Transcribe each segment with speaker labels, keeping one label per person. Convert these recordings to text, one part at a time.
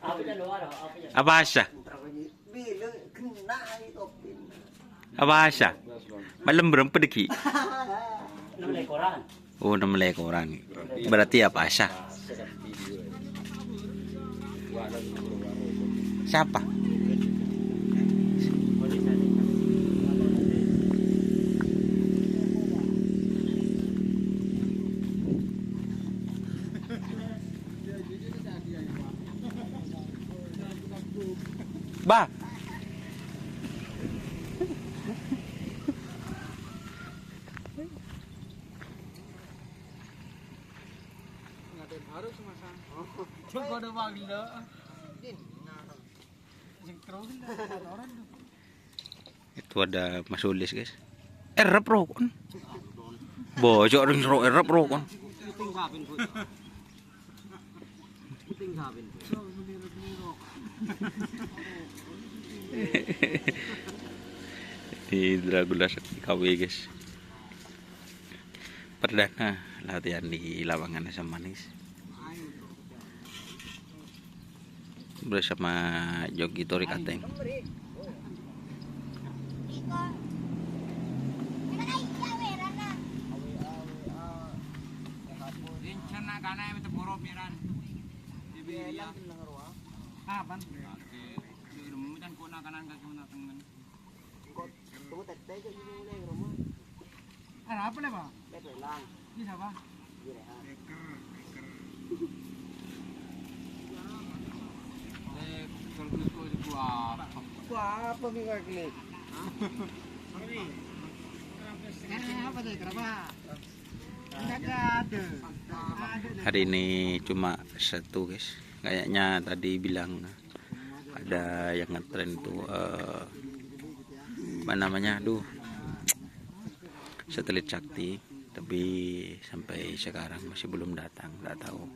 Speaker 1: Apa siya? Apa siya? Malam berapa deki?
Speaker 2: 6 ekoran.
Speaker 1: Oh, 6 ekoran. Berarti apa siya? Siapa? Ba. Itu ada Mas Ulis, guys. Erep rokon. Bojok ring ro erep rokon. Di Dragula Sakti KW, guys. Perdana latihan di lapangan Asam Manis bersama Jogi Tori Kateng.
Speaker 3: Apa nih, Pak? Ini siapa? Apa nih klik? Apa sih? Kenapa?
Speaker 1: Hari ini cuma satu, guys. Kayaknya tadi bilang ada yang ngetren tuh apa namanya? Aduh. Satelit Sakti, tapi sampai sekarang masih belum datang. Nggak tahu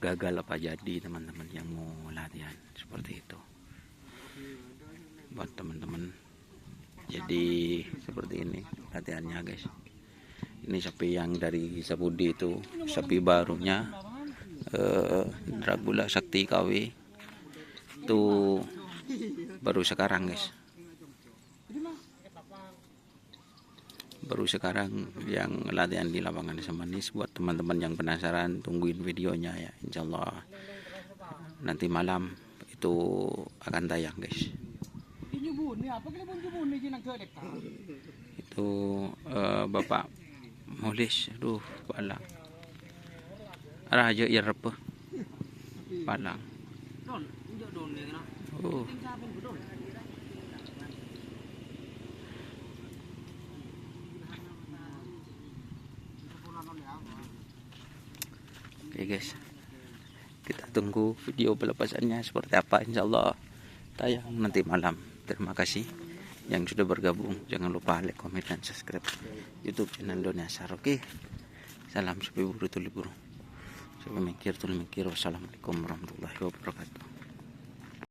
Speaker 1: gagal apa jadi teman-teman yang mau latihan seperti itu. Buat teman-teman, jadi seperti ini latihannya, guys. Ini sapi yang dari Sapudi itu, sapi barunya Dragula Sakti KW itu baru sekarang, guys. Baru sekarang yang latihan di lapangan Asam Manis. Buat teman-teman yang penasaran, tungguin videonya ya. Insya Allah nanti malam itu akan tayang, guys. Itu Bapak Mulis. Aduh, palang arah aja ya apa palang. Oh. Oke, guys, kita tunggu video pelepasannya seperti apa. Insya Allah tayang nanti malam. Terima kasih yang sudah bergabung. Jangan lupa like, comment, dan subscribe YouTube channel Doni Asar. Oke, salam sepi buru tuli buru. Sampai mikir. Wassalamualaikum warahmatullahi wabarakatuh.